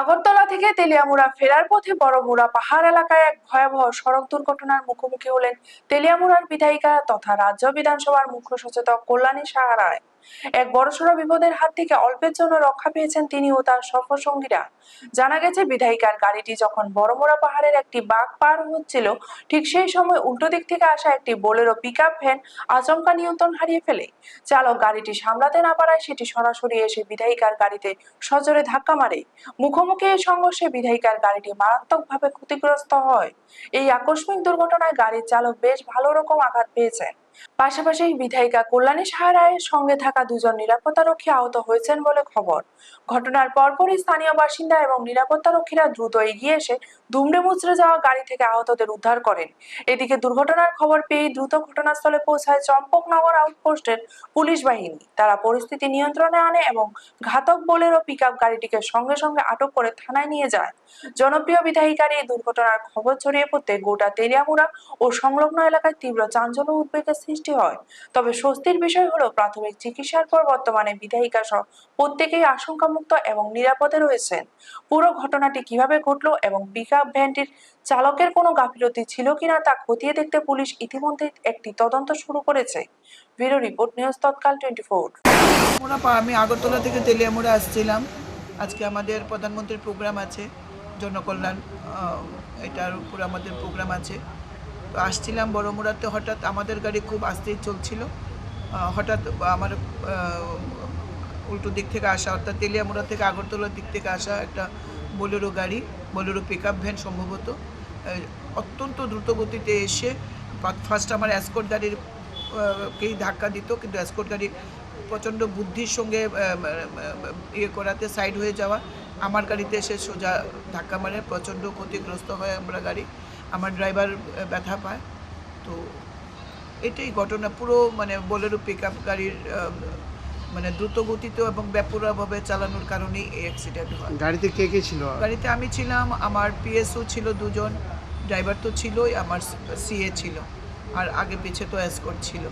আগরতলা থেকে তেলিয়ামুড়া ফেরার পথে বড়মুড়া পাহাড় এলাকায় এক ভয়াবহ সড়ক দুর্ঘটনার মুখোমুখি হলেন তেলিয়ামুড়ার বিধায়িকা তথা রাজ্য বিধানসভার মুখ্য সচেতক কল্যাণী সাহা রায়। এক বড়সড় বিপদের হাত থেকে অল্পের জন্য রক্ষা পেয়েছেন তিনি ও তার সফর সঙ্গীরা। জানা গেছে, বিধায়িকার গাড়িটি যখন বড়মুড়া পাহাড়ের একটি বাঁক পার হচ্ছিল, ঠিক সেই সময় উল্টো দিক থেকে আসা একটি বোলেরো পিকআপ ভ্যান আচমকা নিয়ন্ত্রণ হারিয়ে ফেলে। চালক গাড়িটি সামলাতে না পারায় সেটি সরাসরি এসে বিধায়িকার গাড়িতে সজোরে ধাক্কা মারে। মুখোমুখি এই সংঘর্ষে বিধায়িকার গাড়িটি মারাত্মকভাবে ক্ষতিগ্রস্ত হয়। এই আকস্মিক দুর্ঘটনায় গাড়ির চালক বেশ ভালো রকম আঘাত পেয়েছেন। পাশাপাশি বিধায়িকা কল্যাণী সাহা রায়ের সঙ্গে থাকা দুজন নিরাপত্তারক্ষী আহত হয়েছেন বলে খবর। ঘটনার পরপরই স্থানীয় বাসিন্দা এবং নিরাপত্তারক্ষীরা দ্রুত এগিয়ে এসে দুমড়ে মুচড়ে যাওয়া গাড়ি থেকে আহতদের উদ্ধার করেন। এদিকে দুর্ঘটনার খবর পেয়ে দ্রুত ঘটনাস্থলে পৌঁছায় চম্পকনগর আউটপোস্টের পুলিশ বাহিনী। তারা পরিস্থিতি নিয়ন্ত্রণে আনে এবং ঘাতক বোলেরো পিকআপ গাড়িটিকে সঙ্গে সঙ্গে আটক করে থানায় নিয়ে যায়। জনপ্রিয় বিধায়িকার এই দুর্ঘটনার খবর ছড়িয়ে পড়তে গোটা তেলিয়ামুড়া ও সংলগ্ন এলাকায় তীব্র চাঞ্চল্য উদ্বেগের সৃষ্টি হয়। তবে স্বস্তির বিষয় হলো, প্রাথমিক চিকিৎসার পর বর্তমানে বিধায়িকা সহ প্রত্যেকেই আশঙ্কামুক্ত এবং নিরাপদে রয়েছেন। পুরো ঘটনাটি কিভাবে ঘটলো এবং পিকআপ ভ্যানটির চালকের কোনো গাফিলতি ছিল কিনা তা খতিয়ে দেখতে পুলিশ ইতিমধ্যে একটি তদন্ত শুরু করেছে। ব্যুরো রিপোর্ট, নিউজ তৎকাল 24। আমি আগরতলা থেকে তেলিয়ামুড়া আসছিলাম। আজকে আমাদের প্রধানমন্ত্রীর প্রোগ্রাম আছে, জনকল্যাণ, এটার উপর আমাদের প্রোগ্রাম আছে। তো আসছিলাম বড়মুড়াতে, হঠাৎ আমাদের গাড়ি খুব আস্তেই চলছিল। হঠাৎ আমার উল্টো দিক থেকে আসা, অর্থাৎ তেলিয়ামুড়া থেকে আগরতলার দিক থেকে আসা একটা বোলেরো গাড়ি, বোলেরো পিকআপ ভ্যান সম্ভবত, অত্যন্ত দ্রুত গতিতে এসে ফার্স্ট আমার এসকর্ট গাড়ির কেই ধাক্কা দিত, কিন্তু এসকর্ট গাড়ি প্রচণ্ড বুদ্ধির সঙ্গে ইয়ে করাতে সাইড হয়ে যাওয়া, আমার গাড়িতে এসে সোজা ধাক্কা মারে, প্রচণ্ড ক্ষতিগ্রস্ত হয় আমরা গাড়ি, আমার ড্রাইভার ব্যথা পায়। তো এটাই ঘটনা। পুরো বোলেরো পিকআপ গাড়ির দ্রুত গতিতে এবং বেপরোয়াভাবে চালানোর কারণেই এই অ্যাক্সিডেন্ট হয়। গাড়িতে কে কে ছিল? গাড়িতে আমি ছিলাম, আমার পিএসও ছিল দুজন, ড্রাইভার তো ছিলই, আমার সিএ ছিল, আর আগে পিছে তো এসকর্ট ছিল।